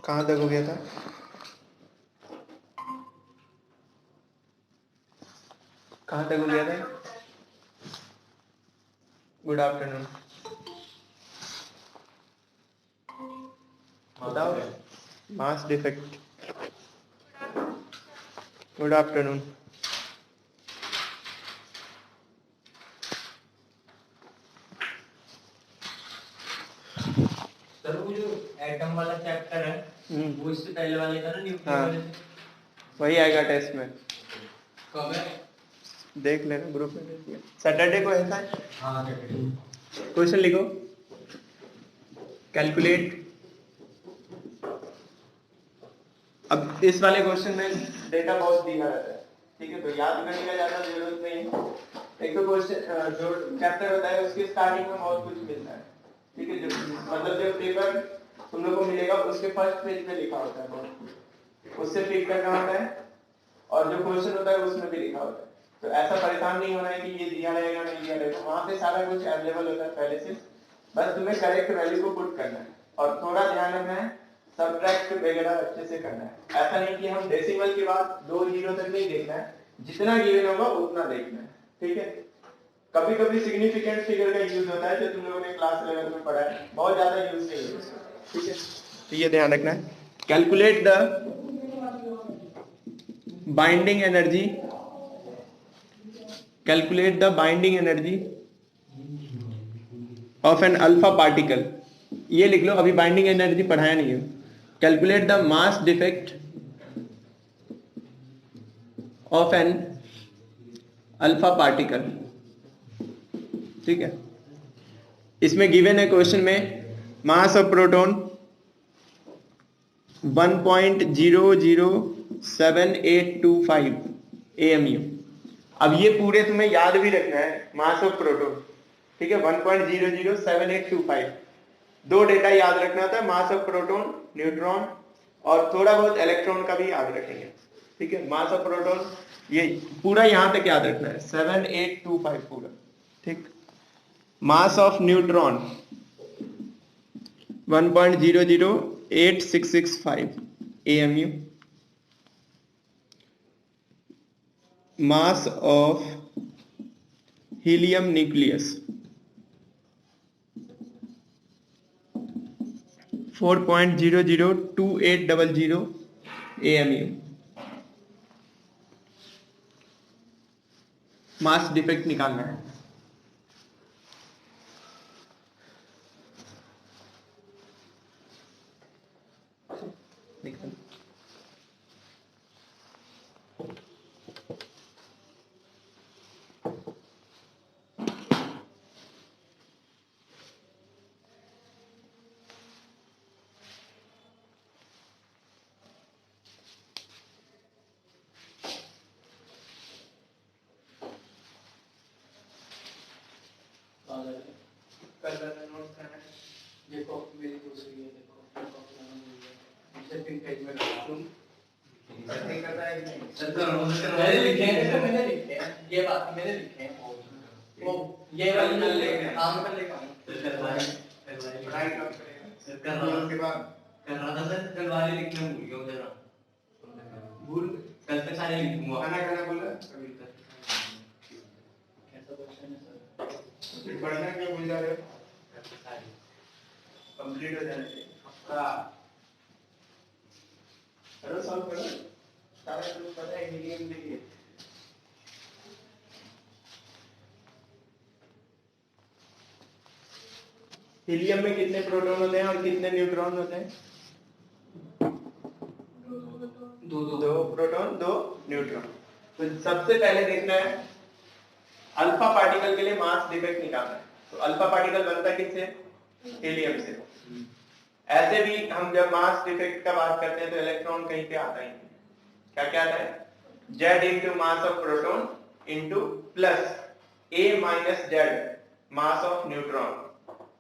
कहाँ तक हो गया था? कहाँ तक हो गया था? Good afternoon. बताओ। Mass defect. Good afternoon. Sir वो जो एटम वाला चैप्टर है वो इससे पहले वाले का ना न्यूक्लियर वाले से वही आएगा टेस्ट में। कब है? देख लेना ग्रुप में देख लेना। सैटरडे को ऐसा है। हाँ सैटरडे। क्वेश्चन लिखो। कैलकुलेट। अब इस वाले क्वेश्चन में डेटा बहुत दिया रहता है, ठीक है, तो याद करने का ज्यादा जरूरत नहीं है। एक तो क्वेश्चन जो चैप्टर होता है उसके स्टार्टिंग में बहुत कुछ मिलता है, ठीक है, जो मतलब जो पेपर तुम लोग को मिलेगा उसके फर्स्ट पेज में लिखा होता है बहुत कुछ, उससे पिक करना होता है, और जो क्वेश्चन होता है उसमें भी लिखा होता है। तो ऐसा परेशान नहीं होना है कि ये दिया रहेगा नहीं दिया रहेगा, वहां पे सारा कुछ अवेलेबल होता है पहले से, बस तुम्हें करेक्ट वैल्यू को पुट करना है और थोड़ा ध्यान रखना है सब्ट्रैक्ट वगैरह अच्छे से करना है। ऐसा नहीं कि हम डेसिमल के बाद 2 जीरो तक नहीं देखना है, जितना गिवन होगा उतना देखना है, ठीक है। कभी कभी सिग्निफिकेंट फिगर का यूज होता है जो तुम लोगों ने क्लास 11 में पढ़ा है, बहुत ज्यादा यूज नहीं है, ठीक है, तो ये ध्यान रखना है। Calculate the binding energy, calculate the binding energy of an alpha particle. ये लिख लो, अभी बाइंडिंग एनर्जी पढ़ाया नहीं है। Calculate the mass defect of an alpha particle, ठीक है। इसमें गिवन है क्वेश्चन में मास ऑफ प्रोटॉन 1.007825 AMU। अब ये पूरे तुम्हें याद भी रखना है, मास ऑफ प्रोटॉन, ठीक है, 1.007825। दो डेटा याद रखना था, मास ऑफ प्रोटॉन, न्यूट्रॉन, और थोड़ा बहुत इलेक्ट्रॉन का भी याद रखेंगे, ठीक है। मास ऑफ प्रोटॉन ये पूरा यहां तक याद रखना है, 7825 पूरा, ठीक। Mass of neutron 1.008665 AMU। Mass of helium nucleus 4.002800 AMU। Mass defect निकालना है। निकाल। देखो मेरी दूसरी है, देखो इसे पिन पेज में लगा दूं। नहीं करता है नहीं सर, मैंने लिखे हैं, मैंने लिखे हैं, ये बात मैंने लिखे हैं। वो ये वाली कर लेंगे, काम कर लेगा पढ़ाई कब करेगा सर? कर रहा हूं, उसके बाद कर रहा था सर, कल वाले लिखने भूल गया जरा, भूल कल तक सारे लिखूंगा। खाना खाना बोला कभी तक ऐसा क्वेश्चन है सर, पढ़ना क्यों भूल जा रहे हो? कंप्लीट हो जाना चाहिए आपका। करो सॉल्व करो, सारा कुछ पता है, हीलियम देखिए। हीलियम में कितने प्रोटॉन होते हैं और कितने न्यूट्रॉन होते हैं? दो प्रोटॉन, दो न्यूट्रॉन। तो सबसे पहले देखना है अल्फा पार्टिकल के लिए मास डिफेक्ट निकालना है। तो अल्फा पार्टिकल बनता है किससे? हीलियम से। ऐसे भी हम जब मास डिफेक्ट का बात करते हैं तो इलेक्ट्रॉन कहीं पे आता ही नहीं। क्या क्या आता है? Z into mass of proton into plus A minus Z mass of neutron,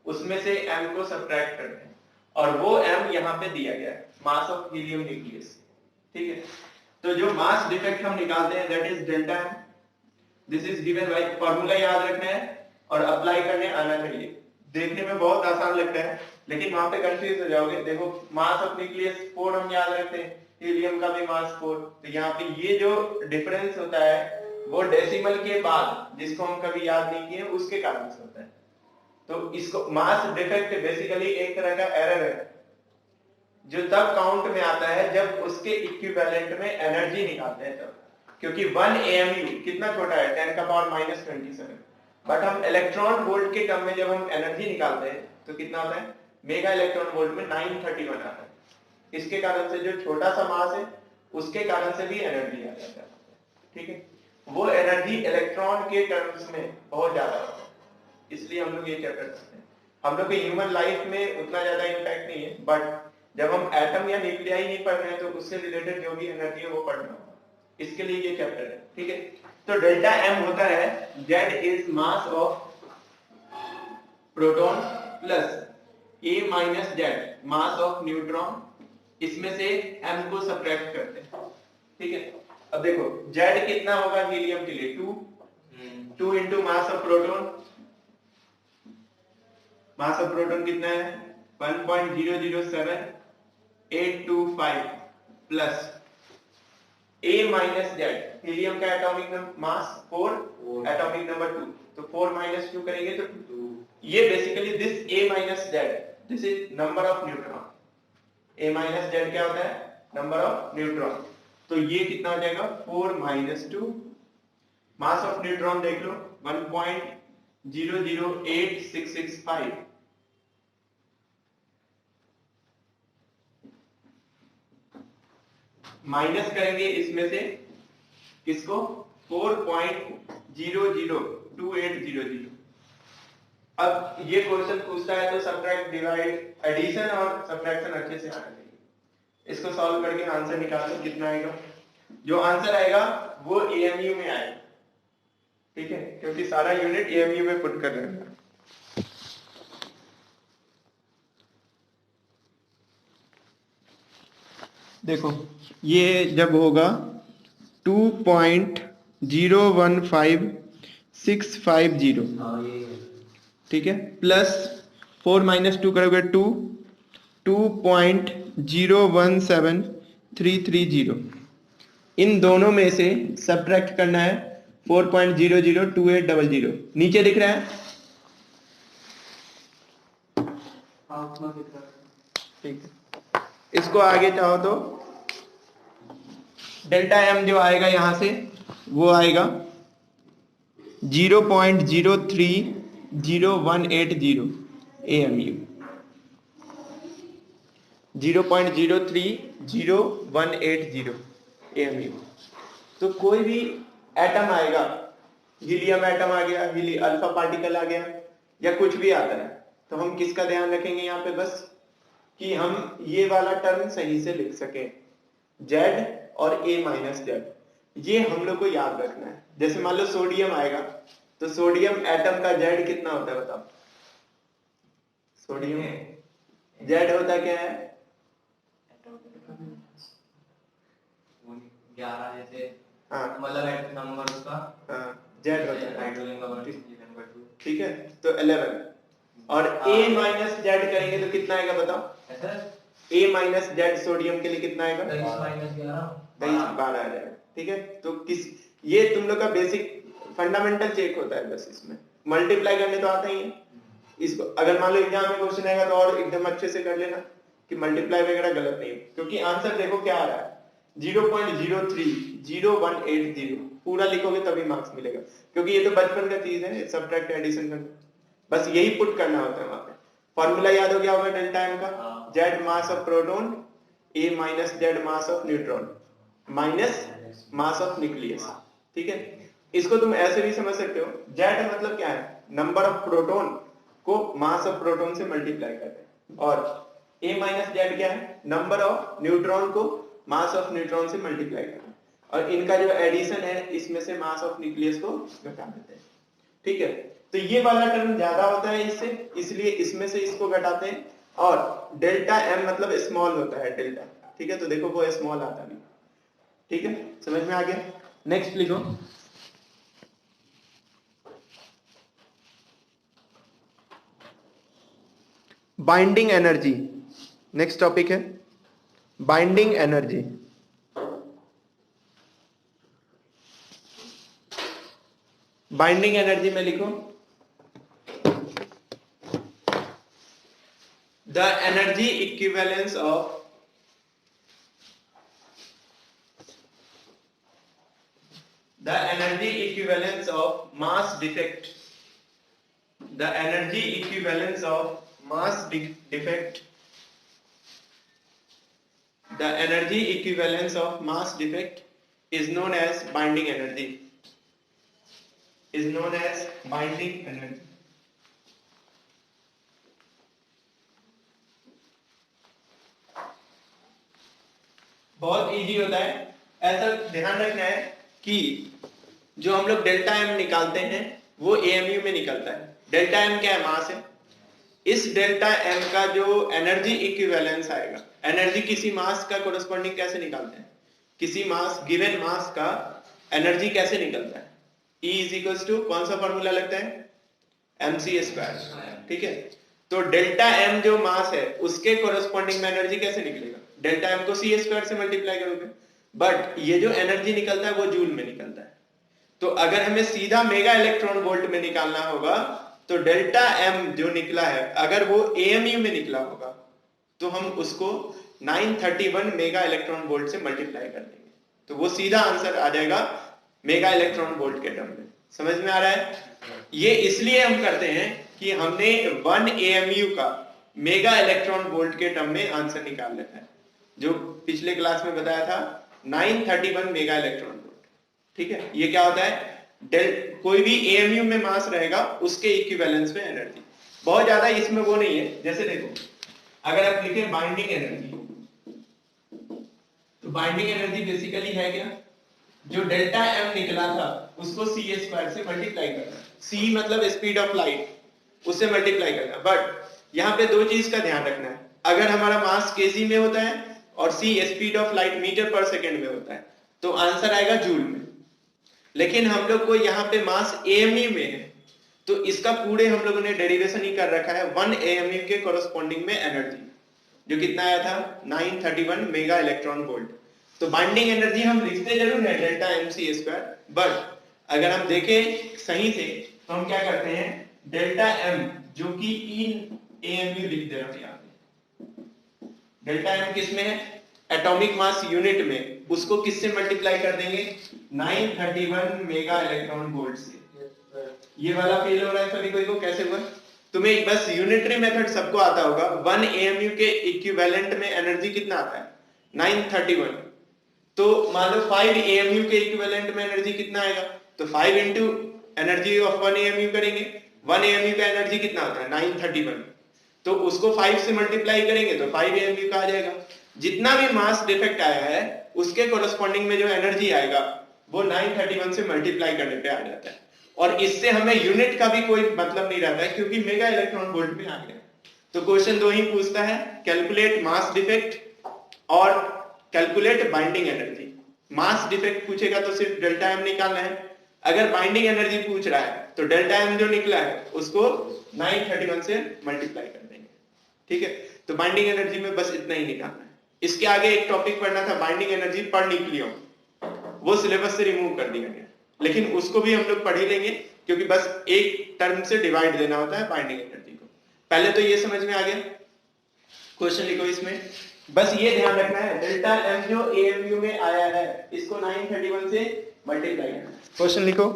उसमें से m को सब्ट्रैक्ट करते हैं और वो m यहाँ पे दिया गया है, मास ऑफ हीलियम न्यूक्लियस, ठीक है। तो जो मास डिफेक्ट हम निकालते हैं that is delta m। This is given by, formula याद रखना है और अप्लाई करने आना चाहिए। देखने में बहुत आसान लगता है लेकिन वहां पे कंफ्यूज हो जाओगे। देखो मास ऑफ न्यूक्लियस 4 हम याद रखते हैं, हीलियम का भी मास 4, तो यहाँ पे ये जो डिफरेंस होता है वो डेसिमल के बाद, जिसको हम कभी याद नहीं किए, उसके कारण से होता है। तो इसको मास डिफेक्ट बेसिकली एक तरह का एरर है जो तब काउंट में आता है जब उसके इक्विवेलेंट में एनर्जी निकालते हैं तब, क्योंकि 1 AMU कितना छोटा है, 10 का पावर -27, बट हम इलेक्ट्रॉन वोल्ट के टर्म में जब हम एनर्जी निकालते हैं तो कितना होता है, मेगा इलेक्ट्रॉन वोल्ट में 931 आता है। इसके कारण से जो छोटा सा मास है उसके कारण से भी एनर्जी आ जाता है, ठीक है। वो एनर्जी इलेक्ट्रॉन के टर्म्स में बहुत ज्यादा होता है, इसलिए हम लोग ये क्या कर सकते हैं, हम लोग के ह्यूमन लाइफ में उतना ज्यादा इम्पैक्ट नहीं है, बट जब हम एटम या न्यूक्लियाई नहीं पढ़ रहे हैं तो उससे रिलेटेड जो भी एनर्जी है वो पढ़ना होगा, इसके लिए ये चैप्टर है, ठीक है। तो डेल्टा एम होता है Z is mass of proton plus A minus Z mass of neutron, इसमें से एम को सब्ट्रैक्ट करते हैं, ठीक है। अब देखो जेड कितना होगा हीलियम के लिए, 2 into mass of proton, mass of proton कितना है 1.007825 plus A minus Z, helium का एटॉमिक मास 4, एटॉमिक नंबर 2, तो 4 माइनस 2 करेंगे तो 2। ये basically this A minus Z, this is number of neutron. A minus Z क्या होता है, नंबर ऑफ न्यूट्रॉन, तो ये कितना हो जाएगा 4 माइनस 2। मास ऑफ न्यूट्रॉन देख लो 1.008665, माइनस करेंगे इसमें से किसको, 4.002800। अब ये क्वेश्चन पूछता है तो सब्ट्रैक्ट, डिवाइड, एडिशन और सब्ट्रैक्शन अच्छे से आना चाहिए। इसको सॉल्व करके आंसर निकालो कितना आएगा, जो आंसर आएगा वो AMU में आएगा, ठीक है, क्योंकि सारा यूनिट AMU में पुट कर रहे हैं। देखो ये जब होगा 2.015650, ठीक है, प्लस 4 माइनस 2 करोगे 2.017330, इन दोनों में से सब्ट्रैक्ट करना है 4.002800। नीचे दिख रहा है, ठीक है। इसको आगे चाहो तो डेल्टा एम जो आएगा यहां से वो आएगा 0.030180 AMU, 0.030180 AMU। तो कोई भी एटम आएगा, हीलियम एटम आ गया, अल्फा पार्टिकल आ गया, या कुछ भी आता है, तो हम किसका ध्यान रखेंगे यहाँ पे, बस कि हम ये वाला टर्म सही से लिख सके, जेड और A माइनस जेड, ये हम लोग को याद रखना है। जैसे मान लो सोडियम आएगा तो सोडियम एटम का जेड कितना होता है बताओ, सोडियम जेड होता क्या है 11, जैसे हाँ मतलब नंबर उसका जेड होता है, हाइड्रोजन का ठीक है, तो 11। और A माइनस जेड करेंगे तो कितना आएगा बताओ, A माइनस जेड सोडियम के लिए कितना आएगा 12 आ जाएगा, ठीक है। तो किस, ये तुम लोग का बेसिक फंडामेंटल चेक होता है, बस इसमें मल्टीप्लाई करने तो आता ही है। इसको अगर मान लो एग्जाम में क्वेश्चन आएगा तो और एकदम अच्छे से कर लेना कि मल्टीप्लाई वगैरह गलत नहीं है, क्योंकि आंसर देखो क्या आ रहा है 0.030180, पूरा लिखोगे तभी मार्क्स मिलेगा, क्योंकि ये तो बचपन का चीज है, सब्ट्रैक्ट एडिशन करना, बस यही पुट करना होता है वहां पे। फॉर्मूला याद हो गया होगा डेल्टा एम का, Z mass of proton, A minus Z mass of neutron minus mass of nucleus, ठीक है। इसको तुम ऐसे भी समझ सकते हो, जेड मतलब क्या है, नंबर ऑफ प्रोटॉन को मास ऑफ प्रोटॉन से मल्टीप्लाई करते हैं, और A माइनस जेड क्या है, नंबर ऑफ न्यूट्रॉन को मास ऑफ न्यूट्रॉन से मल्टीप्लाई करते हैं, और इनका जो एडिशन है इसमें से मास ऑफ न्यूक्लियस को घटा देते हैं, ठीक है। तो ये वाला टर्म ज्यादा होता है इससे, इसलिए इसमें से इसको घटाते हैं, और डेल्टा एम मतलब स्मॉल होता है डेल्टा, ठीक है, तो देखो वो स्मॉल आता नहीं, ठीक है, समझ में आ गया। नेक्स्ट लिखो, बाइंडिंग एनर्जी नेक्स्ट टॉपिक है, बाइंडिंग एनर्जी। बाइंडिंग एनर्जी में लिखो the energy equivalence of mass defect, the energy equivalence of mass defect, the energy equivalence of mass defect is known as binding energy, is known as binding energy। बहुत easy होता है, ऐसा ध्यान रखना है कि जो हम लोग डेल्टा एम निकालते हैं वो एएमयू में निकलता है। डेल्टा एम क्या है? मास है। इस डेल्टा एम का जो एनर्जी इक्विवेलेंस आएगा, एनर्जी किसी मास का कोरस्पॉन्डिंग कैसे निकालते हैं, किसी मास गिवन मास का एनर्जी कैसे निकलता है, E इज इक्वल्स टू कौन सा फॉर्मूला लगता है? mc square. ठीक है, तो डेल्टा एम जो मास है उसके कोरस्पॉन्डिंग में एनर्जी कैसे निकलेगा? डेल्टा एम को सी स्क्वायर से मल्टीप्लाई करोगे, बट ये जो एनर्जी निकलता है वो जूल में निकलता है। तो अगर हमें सीधा मेगा इलेक्ट्रॉन वोल्ट में निकालना होगा तो डेल्टा एम जो निकला है अगर वो एएमयू में निकला होगा तो हम उसको 931 मेगा इलेक्ट्रॉन वोल्ट से मल्टीप्लाई कर देंगे, तो वो सीधा आंसर आ जाएगा मेगा इलेक्ट्रॉन वोल्ट के टर्म में। समझ में आ रहा है? ये इसलिए हम करते हैं कि हमने 1 एएमयू का मेगा इलेक्ट्रॉन वोल्ट के टर्म में आंसर निकाल लेना है, जो पिछले क्लास में बताया था 931 मेगा इलेक्ट्रॉन वोल्ट। ठीक है, ये क्या होता है? कोई भी एएमयू में मास रहेगा उसके इक्विवेलेंस में एनर्जी। बहुत ज्यादा इसमें वो नहीं है, जैसे देखो अगर आप लिखें बाइंडिंग एनर्जी, तो बाइंडिंग एनर्जी बेसिकली है क्या? जो डेल्टा एम निकला था उसको सी स्क्वायर से मल्टीप्लाई करना, सी मतलब स्पीड ऑफ लाइट, उससे मल्टीप्लाई करना। बट यहाँ पे दो चीज का ध्यान रखना है, अगर हमारा मास केजी में होता है और सी स्पीड ऑफ लाइट मीटर पर सेकेंड में होता है तो आंसर आएगा जूल में। लेकिन हम लोग को यहाँ पे मास एएमयू में है तो इसका पूरे हम लोगों ने डेरिवेशन ही कर रखा है 1 एएमयू के कोरस्पॉन्डिंग में एनर्जी, जो कितना आया था 931 मेगा इलेक्ट्रॉन वोल्ट। तो बाइंडिंग एनर्जी हम लिखते जरूर है डेल्टा mc स्क्वायर, बट अगर हम देखें सही से तो हम क्या करते हैं, डेल्टा m जो कि इन एएमयू लिख दे रहा हूं यहाँ पे। डेल्टा m किस में है? एटॉमिक मास यूनिट में, उसको किससे मल्टीप्लाई कर देंगे? 931 मेगा इलेक्ट्रॉन वोल्ट से। ये वाला फेल हो रहा है सभी को, कैसे हुआ? तुम्हें बस यूनिटरी मेथड सबको आता होगा। 1 एएमयू के इक्विवेलेंट में एनर्जी कितना आता है? 931। तो मान लो 5 एएमयू के इक्विवेलेंट में एनर्जी कितना आएगा? तो 5 इंटू एनर्जी ऑफ 1 एएमयू करेंगे। 1 एएमयू का एनर्जी कितना होता है? 931। तो उसको 5 से मल्टीप्लाई करेंगे तो 5 एएमयू का आ जाएगा। जितना भी मास डिफेक्ट आया है उसके कोरस्पॉन्डिंग में जो एनर्जी आएगा वो 931 से मल्टीप्लाई करने पे आ जाता है। और इससे हमें यूनिट का भी कोई मतलब नहीं रहता है क्योंकि मेगा इलेक्ट्रॉन वोल्ट में आ गया। तो क्वेश्चन दो ही पूछता है, कैलकुलेट मास डिफेक्ट और calculate binding energy. Mass defect पूछेगा तो सिर्फ डेल्टा एम निकालना है, अगर बाइंडिंग एनर्जी पूछ रहा है तो डेल्टा एम जो निकला है उसको 931 से मल्टीप्लाई कर देंगे। ठीक है, तो बाइंडिंग एनर्जी में बस इतना ही निकालना है। इसके आगे एक टॉपिक पढ़ना था बाइंडिंग एनर्जी पर न्यूक्लियम, वो सिलेबस से रिमूव कर दिया गया, लेकिन उसको भी हम लोग पढ़ ही लेंगे क्योंकि बस एक टर्म से डिवाइड देना होता है बाइंडिंग एनर्जी को। पहले तो ये समझ में आ गया। क्वेश्चन लिखो इसमें, बस ये ध्यान रखना है डेल्टा एम जो एएमयू में आया है इसको 931 से मल्टीप्लाई करना है। क्वेश्चन लिखो,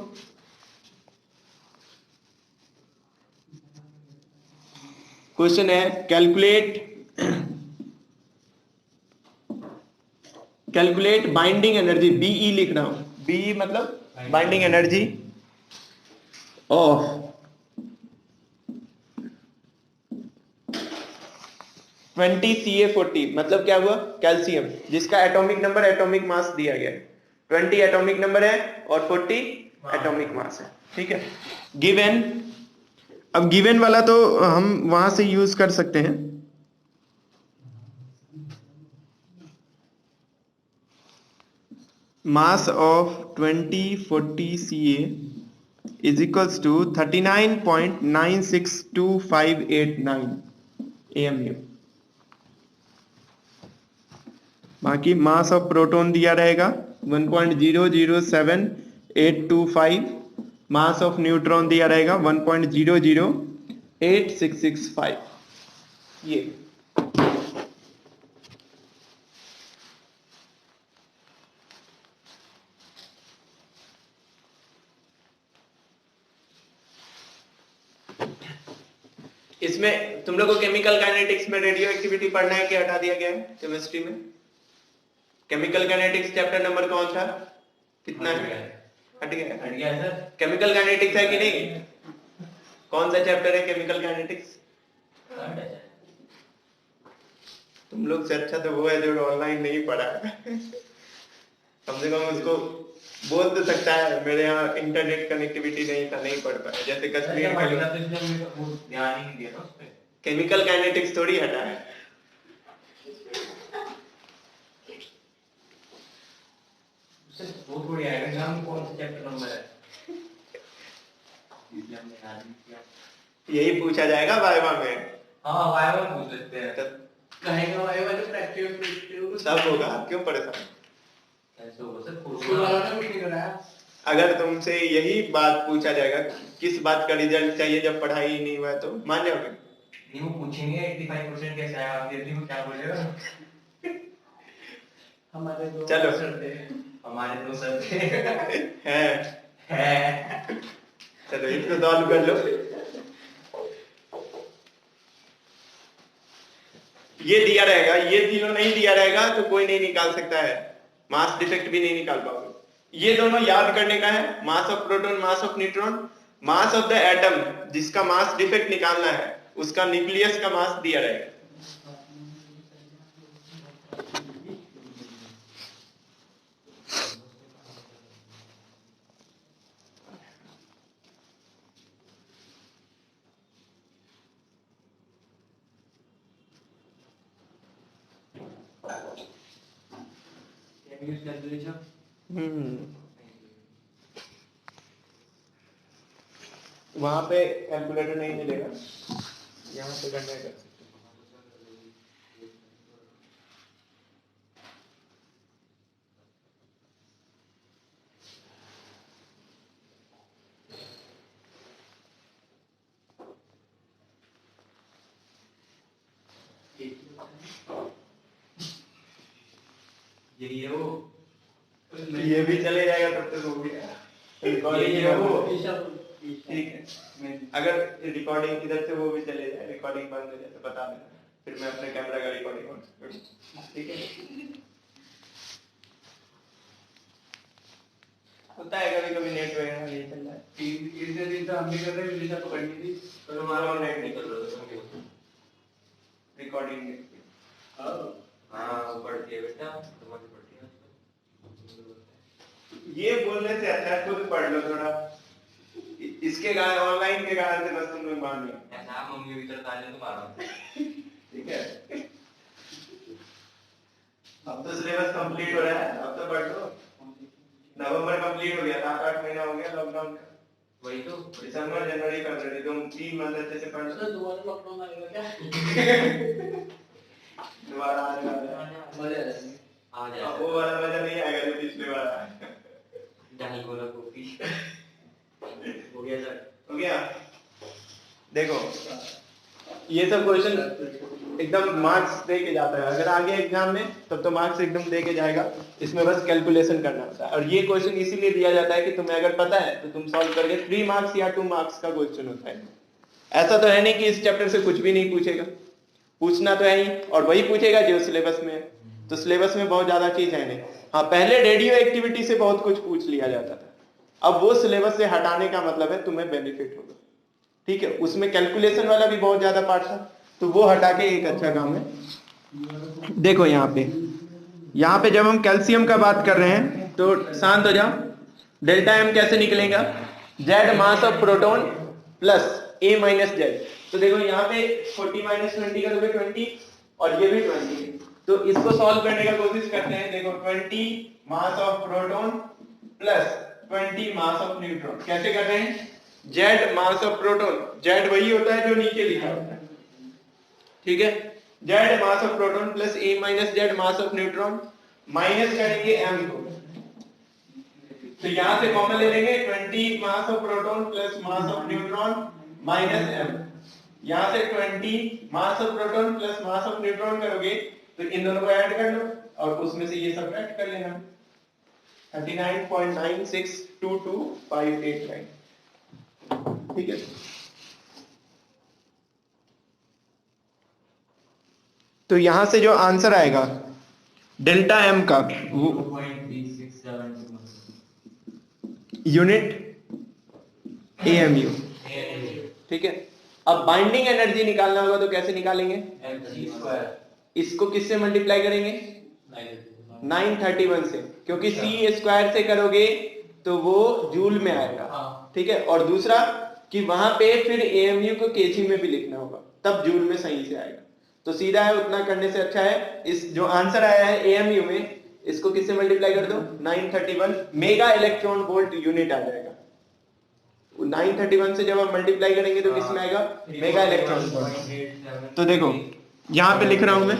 क्वेश्चन है कैलकुलेट बाइंडिंग एनर्जी, बीई लिख रहा हूं, बीई मतलब बाइंडिंग एनर्जी ऑफ 20 Ca40, मतलब क्या हुआ? कैल्शियम, जिसका एटॉमिक नंबर एटॉमिक मास दिया गया है। 20 एटॉमिक नंबर है और 40 एटॉमिक मास है। ठीक है, गिवन, अब गिवन वाला तो हम वहां से यूज कर सकते हैं। Mass of 2040 Ca is equals to 39.962589 AMU। बाकी मास ऑफ प्रोटॉन दिया रहेगा 1.007825, मास ऑफ न्यूट्रॉन दिया रहेगा 1.008665। ये इसमें तुम लोग को केमिकल काइनेटिक्स में रेडियो एक्टिविटी पढ़ना है कि हटा दिया गया है केमिस्ट्री में? केमिकल काइनेटिक्स चैप्टर नंबर कौन सा कितना है? हट गया सर। केमिकल काइनेटिक्स है कि नहीं? कौन सा चैप्टर है केमिकल काइनेटिक्स? तुम लोग से अच्छा तो वो है जो ऑनलाइन नहीं पढ़ा है। कम से कम उसको बोल तो सकता है मेरे यहाँ इंटरनेट कनेक्टिविटी नहीं था, नहीं पढ़ पाया। जैसे कश्मीर में ध्यान ही नहीं दिया उस पे। केमिकल काइनेटिक्स थोड़ी हटा है। वो थोड़ी आएगा नाम, कौन सा चैप्टर नंबर है? यही पूछा जाएगा वाइवा में। हाँ वाइवा में पूछ सकते हैं। कहेंगे वाइवा जो प्रैक्टिकल सब होगा, क्यों परेशान? अगर तुमसे यही बात पूछा जाएगा किस बात का रिजल्ट चाहिए जब पढ़ाई ही नहीं हुआ है, तो मान जाओगे? नहीं, वो पूछेंगे 85% कैसे आया, आप जल्दी में क्या बोलेगा? हमारे दो चलो हमारे दो सर हैं चलो इसको सॉल्व कर लो। ये दिया रहेगा, ये जीरो नहीं दिया रहेगा तो कोई नहीं निकाल सकता है, मास डिफेक्ट भी नहीं निकाल पाओगे। ये दोनों याद करने का है, mass of proton, mass of neutron. Mass of the atom जिसका मास डिफेक्ट निकालना है उसका न्यूक्लियस का मास दिया रहेगा। वहां पे कैलकुलेटर नहीं मिलेगा, यहाँ पे करना है। ये भी चले जाएगा तब तक हो गया। ठीक है, अगर रिकॉर्डिंग इधर से वो भी चले जाए, रिकॉर्डिंग बंद हो जाए तो बता देना, फिर मैं अपने कैमरा का रिकॉर्डिंग ऑन करूँ। ठीक है, होता है कभी कभी नेट वगैरह नहीं चल रहा है। इतने दिन से हम भी कर रहे हैं, विदिशा पकड़नी थी तो हमारा नेट नहीं चल रहा था, रिकॉर्डिंग हाँ पढ़ती है बेटा, तुम्हारी पढ़ती है। ये बोलने से अच्छा खुद पढ़ लो थोड़ा, इसके कारण ऑनलाइन के कारण से बस तुम लोग मान लो ऐसा मम्मी भी करता है तुम्हारा। ठीक है, अब तो सिलेबस कंप्लीट हो रहा है, अब तो पढ़ लो। नवंबर कंप्लीट हो गया, 7-8 महीना हो गया लॉकडाउन का। वही तो दिसंबर जनवरी फरवरी तुम 3 मंथ अच्छे से पढ़ लो। दोबारा लॉकडाउन आएगा क्या? दोबारा आने वाला है, मजा आ जाएगा। वो वाला मजा नहीं आएगा जो पिछले बार आया। डाल गोला कॉफी हो गया सर, हो गया। देखो ये सब क्वेश्चन एकदम मार्क्स दे के जाता है, अगर आगे एग्जाम में तब तो मार्क्स एकदम दे के जाएगा, इसमें बस कैलकुलेशन करना होता है। और ये क्वेश्चन इसीलिए दिया जाता है कि तुम्हें अगर पता है तो तुम सॉल्व करके 3 मार्क्स या 2 मार्क्स का क्वेश्चन होता है। ऐसा तो है नहीं कि इस चैप्टर से कुछ भी नहीं पूछेगा, पूछना तो है ही, और वही पूछेगा जो सिलेबस में है। तो सिलेबस में बहुत ज्यादा चीज है नहीं। हाँ, पहले रेडियो एक्टिविटी से बहुत कुछ पूछ लिया जाता था, अब वो सिलेबस से हटाने का मतलब है तुम्हें बेनिफिट होगा। ठीक है, उसमें कैलकुलेशन वाला भी बहुत ज्यादा पार्ट था, तो वो हटा के एक अच्छा काम है। देखो यहाँ पे जब हम कैल्शियम का बात कर रहे हैं तो शांत हो जाओ, डेल्टा एम कैसे निकलेगा? Z mass of proton plus A minus Z. तो देखो यहाँ पे 40 माइनस 20 का तो 20 और ये भी 20, तो इसको सॉल्व करने का कोशिश करते हैं। देखो 20 mass of proton plus 20 mass of neutron, कैसे कर रहे हैं? Z mass of proton, Z वही होता है जो नीचे लिखा होता है, ठीक है, z mass of proton plus a minus z mass of neutron, minus करेंगे m को, तो यहां से कॉमन ले लेंगे 20 mass of proton plus mass of neutron minus m, यहां से 20 mass of proton plus mass of neutron करोगे तो इन दोनों को ऐड कर लो और उसमें से ये सब ऐड कर लेना, 39.962258, ठीक है। तो यहां से जो आंसर आएगा डेल्टा एम का वो यूनिट एएमयू, ठीक है। अब बाइंडिंग एनर्जी निकालना होगा तो कैसे निकालेंगे, इसको किससे मल्टीप्लाई करेंगे 931 से, क्योंकि सी स्क्वायर से करोगे तो वो जूल में आएगा, ठीक है। और दूसरा कि वहां पे फिर एएमयू को केजी में भी लिखना होगा तब जूल में सही से आएगा, तो सीधा है उतना करने से अच्छा है इस जो आंसर आया है एएमयू में इसको किससे मल्टीप्लाई कर दो 931 मेगा इलेक्ट्रॉन वोल्ट यूनिट आ जाएगा, 931 से जब आप मल्टीप्लाई करेंगे तो किसमें आएगा मेगा इलेक्ट्रॉन वोल्ट। तो देखो यहां पे लिख रहा हूं मैं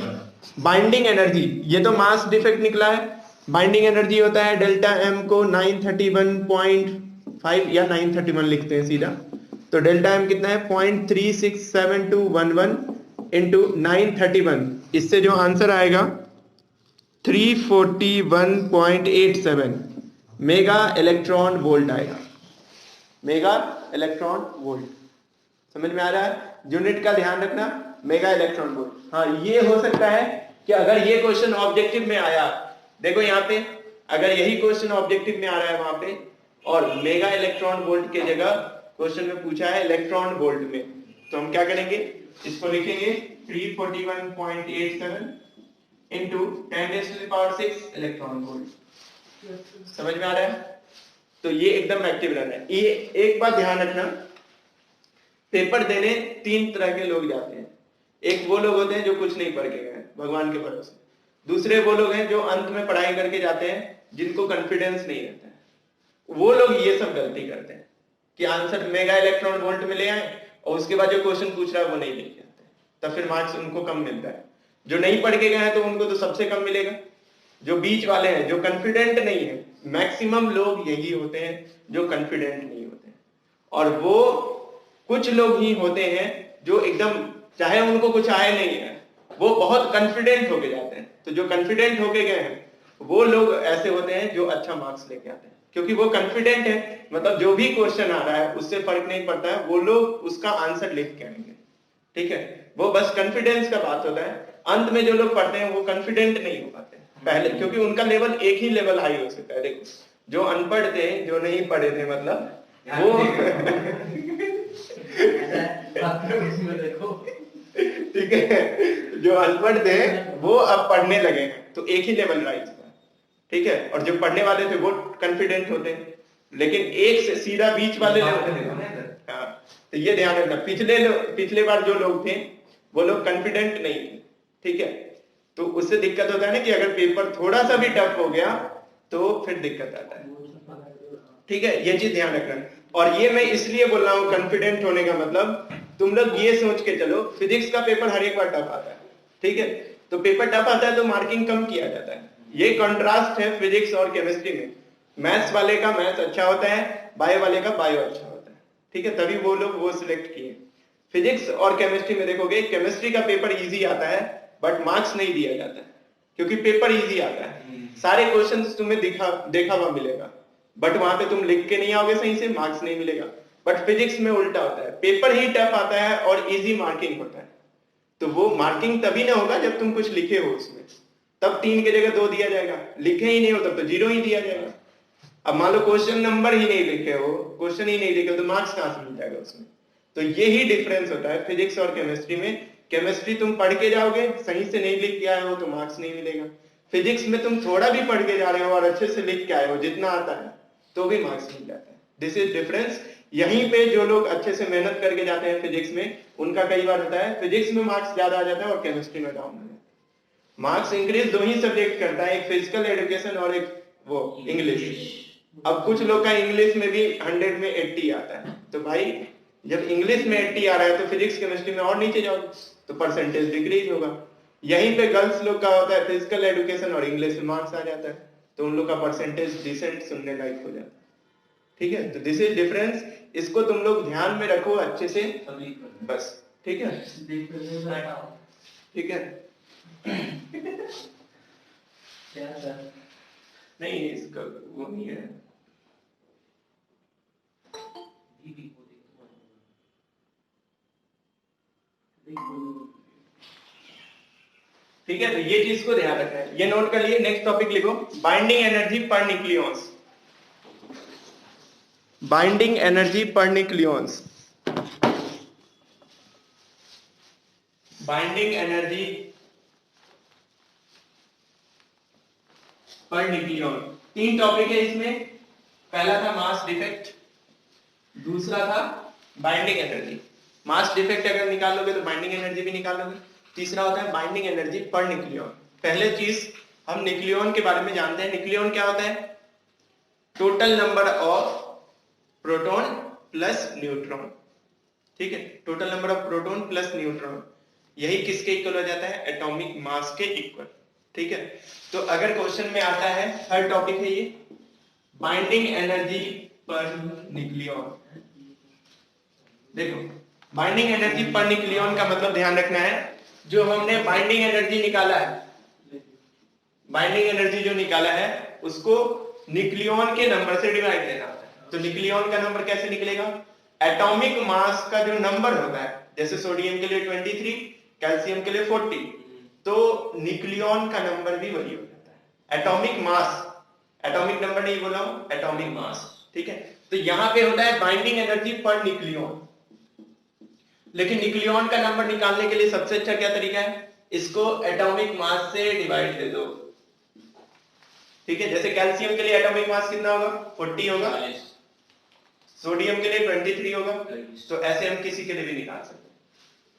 बाइंडिंग एनर्जी, ये तो मास डिफेक्ट निकला है, बाइंडिंग एनर्जी होता है डेल्टा एम को 931.5 या 931 लिखते हैं सीधा, तो डेल्टा एम कितना है 0.367211 इंटू 931, इससे जो आंसर आएगा 341.87 मेगा इलेक्ट्रॉन वोल्ट आएगा, मेगा इलेक्ट्रॉन वोल्ट, समझ में आ रहा है। यूनिट का ध्यान रखना मेगा इलेक्ट्रॉन वोल्ट। हाँ ये हो सकता है कि अगर ये क्वेश्चन ऑब्जेक्टिव में आया, देखो यहाँ पे अगर यही क्वेश्चन ऑब्जेक्टिव में आ रहा है वहां पे और मेगा इलेक्ट्रॉन वोल्ट की जगह क्वेश्चन में पूछा है इलेक्ट्रॉन वोल्ट में, तो हम क्या करेंगे इसको लिखेंगे 341.87 इंटू 10⁶ इलेक्ट्रॉन वोल्ट, समझ में आ रहा है। तो ये एकदम एक्टिव रहना है। ये एक बात ध्यान रखना, पेपर देने तीन तरह के लोग जाते हैं, एक वो लोग होते हैं जो कुछ नहीं पढ़ के गए भगवान के भरोसे, दूसरे वो लोग हैं जो अंत में पढ़ाई करके जाते हैं जिनको कॉन्फिडेंस नहीं रहता है, वो लोग ये सब गलती करते हैं कि आंसर मेगा इलेक्ट्रॉन वोल्ट में ले आए और उसके बाद जो क्वेश्चन पूछ रहा है वो नहीं लिख जाते, तब फिर मार्क्स उनको कम मिलता है। जो नहीं पढ़ के गए हैं तो उनको तो सबसे कम मिलेगा, जो बीच वाले हैं जो कॉन्फिडेंट नहीं है, मैक्सिमम लोग यही होते हैं जो कॉन्फिडेंट नहीं होते हैं, और वो कुछ लोग ही होते हैं जो एकदम चाहे उनको कुछ आए नहीं है वो बहुत कॉन्फिडेंट होके जाते हैं। तो जो कॉन्फिडेंट होके गए हैं वो लोग ऐसे होते हैं जो अच्छा मार्क्स लेके आते हैं, क्योंकि वो कॉन्फिडेंट है, मतलब जो भी क्वेश्चन आ रहा है उससे फर्क नहीं पड़ता है, वो लोग उसका आंसर लिख के आएंगे, ठीक है। वो बस कॉन्फिडेंस का बात होता है। अंत में जो लोग पढ़ते हैं वो कॉन्फिडेंट नहीं हो पाते पहले, क्योंकि उनका लेवल एक ही लेवल हाई हो सकता है। देखो जो अनपढ़ थे, जो नहीं पढ़े थे, मतलब वो ठीक है, जो अनपढ़ थे वो अब पढ़ने लगे तो एक ही लेवल राइज था, ठीक है। और जो पढ़ने वाले थे वो कॉन्फिडेंट होते हैं, लेकिन एक से सीधा बीच वाले लेवल। हाँ, तो ये ध्यान रखना, पिछले बार जो लोग थे वो लोग कॉन्फिडेंट नहीं थे, ठीक है। तो उससे दिक्कत होता है ना कि अगर पेपर थोड़ा सा भी टफ हो गया तो फिर दिक्कत आता है, ठीक है। ये चीज ध्यान रखना। और ये मैं इसलिए बोल रहा हूँ कॉन्फिडेंट होने का मतलब, तुम लोग ये सोच के चलो फिजिक्स का पेपर हर एक बार टफ आता है, ठीक है। तो पेपर टफ आता है तो मार्किंग कम किया जाता है, ये कंट्रास्ट है फिजिक्स और केमिस्ट्री में। मैथ्स वाले का मैथ्स अच्छा होता है, बायो वाले का बायो अच्छा होता है, ठीक है, तभी वो लोग वो सिलेक्ट किए। फिजिक्स और केमिस्ट्री में देखोगे केमिस्ट्री का पेपर इजी आता है बट मार्क्स नहीं दिया जाता है, क्योंकि पेपर इजी आता है, सारे क्वेश्चंस तुम्हें देखा हुआ मिलेगा, बट वहां पे तुम लिख के नहीं आओगे सही से, मार्क्स नहीं मिलेगा। बट फिजिक्स में उल्टा होता है, पेपर ही टफ आता है और इजी मार्किंग होता है। तो वो मार्किंग तभी ना होगा जब तुम कुछ लिखे हो उसमें, तब 3 की जगह 2 दिया जाएगा, लिखे ही नहीं हो तब तो 0 ही दिया जाएगा। अब मान लो क्वेश्चन नंबर ही नहीं लिखे हो, क्वेश्चन ही नहीं लिखे हो, तो मार्क्स कहां से मिल जाएगा उसमें। तो यही डिफरेंस होता है फिजिक्स और केमिस्ट्री में। केमिस्ट्री तुम पढ़ के जाओगे, सही से नहीं लिख के आए हो तो मार्क्स नहीं मिलेगा। फिजिक्स में तुम थोड़ा भी पढ़ के जा रहे हो और अच्छे से लिख के आए हो जितना आता है तो भी मार्क्स मिल जाता है। This is difference. यहीं पे जो लोग अच्छे से मेहनत करके जाते हैं फिजिक्स में, उनका कई बार होता है फिजिक्स में मार्क्स ज्यादा आ जाता है और केमिस्ट्री में डाउन हो जाता है। मार्क्स इंक्रीज दो ही सब्जेक्ट करता है, एक फिजिकल एजुकेशन और एक वो इंग्लिश। अब कुछ लोग का इंग्लिश में भी 100 में 80 आता है, तो भाई जब इंग्लिश में 80 आ रहा है तो फिजिक्स केमिस्ट्री में और नीचे जाओगे तो परसेंटेज डिक्रीज होगा। यहीं पे गर्ल्स लोग का होता है फिजिकल एजुकेशन और इंग्लिश में मार्क्स आ जाता है, तो उन लोग का परसेंटेज डिसेंट सुनने लायक हो जाता है। ठीक है, तो दिस इज डिफरेंस, इसको तुम लोग ध्यान में रखो अच्छे से बस। ठीक है, ठीक है। नहीं इसका वो नहीं है। ठीक है, तो ये चीज को ध्यान रखना है, ये नोट कर लिए। नेक्स्ट टॉपिक लिखो, बाइंडिंग एनर्जी पर न्यूक्लियॉन्स। बाइंडिंग एनर्जी पर nucleons, binding energy per nucleon. 3 topic है इसमें, पहला था मास डिफेक्ट, दूसरा था बाइंडिंग एनर्जी। मास डिफेक्ट अगर निकाल लोगे तो बाइंडिंग एनर्जी भी निकाल लोगे। तीसरा होता है बाइंडिंग एनर्जी पर न्यूक्लियॉन। पहले चीज हम न्यूक्लियॉन के बारे में जानते हैं। न्यूक्लियॉन क्या होता है? Total number of proton plus neutron. ठीक है, total number of proton plus neutron, यही किसके इक्वल हो जाता है? एटॉमिक मास के इक्वल। ठीक है, तो अगर क्वेश्चन में आता है, थर्ड टॉपिक है ये, बाइंडिंग एनर्जी पर न्यूक्लियॉन। देखो, बाइंडिंग एनर्जी पर न्यूक्लियॉन का मतलब ध्यान रखना है, जो हमने बाइंडिंग एनर्जी निकाला है, बाइंडिंग एनर्जी जो निकाला है उसको न्यूक्लियॉन के नंबर से डिवाइड देना होता है। तो न्यूक्लियॉन का नंबर कैसे निकलेगा? एटॉमिक मास का जो नंबर होता है, जैसे सोडियम के लिए 23, कैल्शियम के लिए 40, तो न्यूक्लियॉन का नंबर भी वही हो जाता है। एटॉमिक मास, एटॉमिक नंबर नहीं बोला हूं, एटॉमिक मास। ठीक है, तो यहां पे होता है बाइंडिंग एनर्जी पर न्यूक्लियॉन। लेकिन न्यूक्लियॉन का नंबर निकालने के लिए सबसे अच्छा क्या तरीका है? इसको एटॉमिक मास से डिवाइड दे दो। ठीक है, जैसे कैल्शियम के लिए एटॉमिक मास कितना होगा? 40 होगा, सोडियम के लिए 23 होगा, तो ऐसे हम किसी के लिए भी निकाल सकते हैं।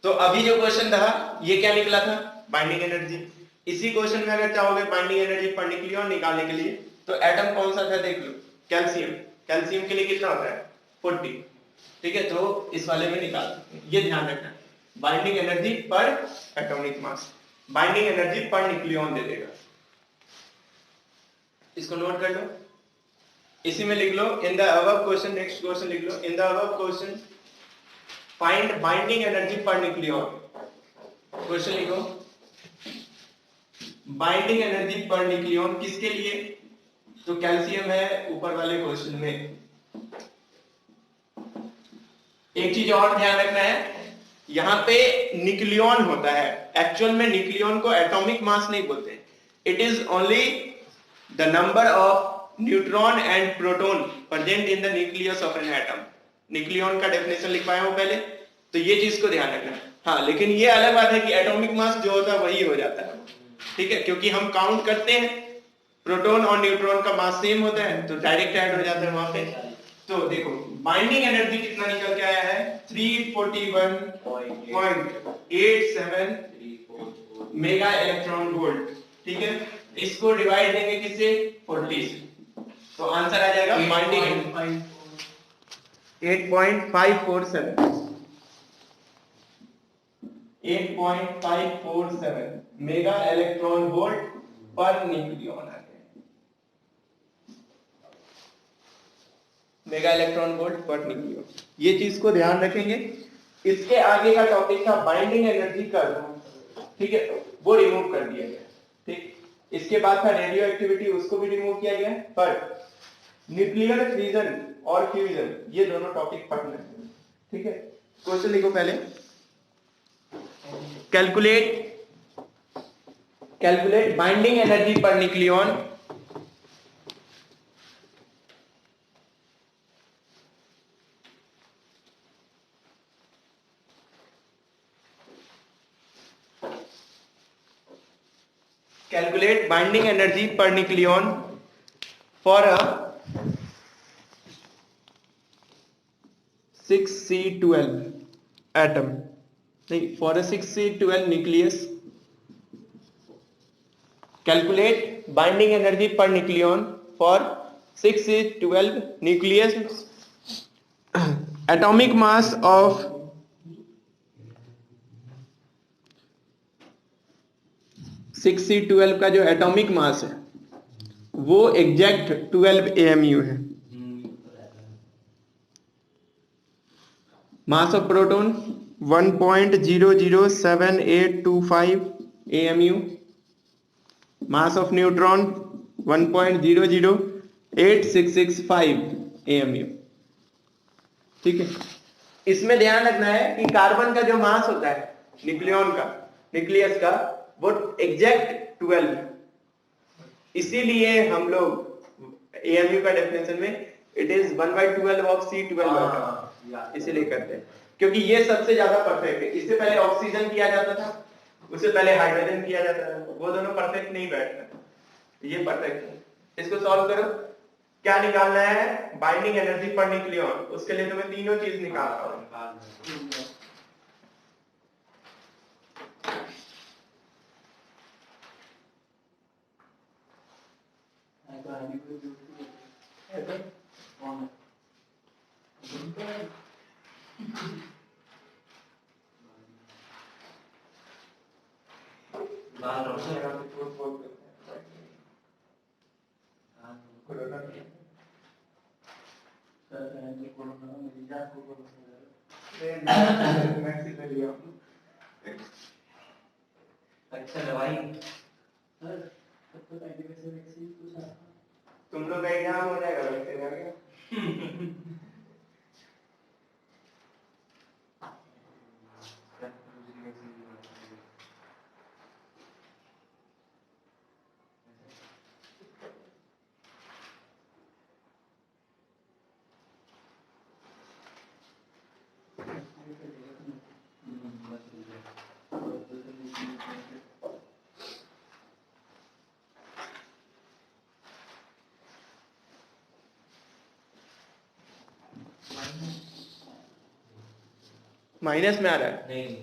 तो अभी जो क्वेश्चन था ये क्या निकला था? Binding energy. इसी क्वेश्चन में अगर चाहोगे बाइंडिंग एनर्जी पर न्यूक्लियॉन निकालने के लिए, तो एटम कौन सा था देख लो, कैल्शियम। कैल्शियम के लिए कितना होता है? 40। ठीक है, तो इस वाले में निकाल सकते हैं। ये ध्यान रखना, binding energy per atomic mass, binding energy per nucleon दे देगा। इसको नोट कर लो, इसी में लिख लो, in the above question, next question लिख लो, in the above question find binding energy per nucleon. Question लिखो, बाइंडिंग एनर्जी पर न्यूक्लियॉन किसके लिए? तो कैल्शियम है ऊपर वाले क्वेश्चन में। एक चीज और ध्यान रखना है, यहां पे न्यूक्लियॉन होता है, एक्चुअल में न्यूक्लियॉन को एटॉमिक मास नहीं बोलते, it is only the number of neutron and proton present in the nucleus of an atom. Nucleon का डेफिनेशन लिखवाया हूं पहले, तो ये चीज को ध्यान रखना। हाँ, लेकिन ये अलग बात है कि एटॉमिक मास जो होता है वही हो जाता है। ठीक है, क्योंकि हम काउंट करते हैं, प्रोटॉन और न्यूट्रॉन का मास सेम होता है, तो डायरेक्ट ऐड हो जाता है वहां पे। तो देखो, बाइंडिंग एनर्जी कितना निकल के आया है? 341.87 मेगा इलेक्ट्रॉन वोल्ट। ठीक है, इसको डिवाइड देंगे किससे? 40 से, तो आंसर आ जाएगा बाइंडिंग 8.547 8.547 मेगा इलेक्ट्रॉन वोल्ट पर न्यूक्लियॉन आ गया, मेगा इलेक्ट्रॉन वोल्ट पर न्यूक्लियॉन। ये चीज को ध्यान रखेंगे। इसके आगे का टॉपिक था बाइंडिंग एनर्जी कर्व। ठीक है, वो रिमूव कर दिया गया। ठीक, इसके बाद था रेडियो एक्टिविटी, उसको भी रिमूव किया गया, पर न्यूक्लियर फिजन और फ्यूजन ये दोनों टॉपिक पढ़ना है। ठीक है, क्वेश्चन लिखो पहले, calculate binding energy per nucleon for a 6C12 atom, नहीं, for a 6C12 nucleus, calculate binding energy per nucleon for 6C12 nucleus atomic mass of (6C12) का जो एटॉमिक मास है वो एग्जैक्ट 12 AMU है। Mass of proton 1.007825 AMU। Mass of neutron 1.008665 AMU। ठीक है, इसमें ध्यान रखना है कि कार्बन का जो मास होता है न्यूक्लियन का, न्यूक्लियस का, वो एग्जैक्ट 12 है। इसीलिए हम लोग AMU का डेफिनेशन में इट इज 1/12 ऑफ C12 इसीलिए करते हैं, क्योंकि ये सबसे ज्यादा परफेक्ट है। इससे पहले ऑक्सीजन किया जाता था, उससे पहले हाइड्रोजन किया जाता था, वो दोनों परफेक्ट नहीं बैठता, ये परफेक्ट है। इसको सॉल्व करो, क्या निकालना है? Binding energy per nucleon. उसके लिए तुम्हें तीनों चीज निकालना होगा। अच्छा भाई, तुम लोग का एग्जाम हो जाएगा वैसे करके। माइनस में आ रहा है। नहीं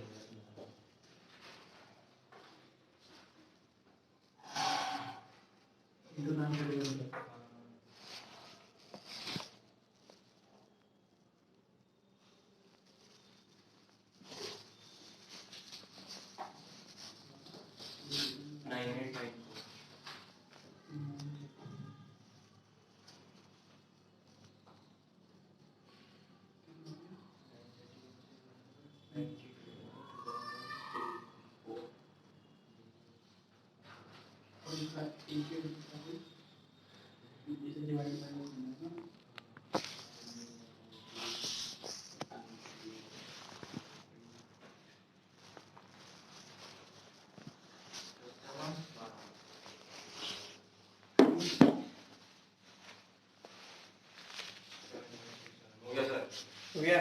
हो गया।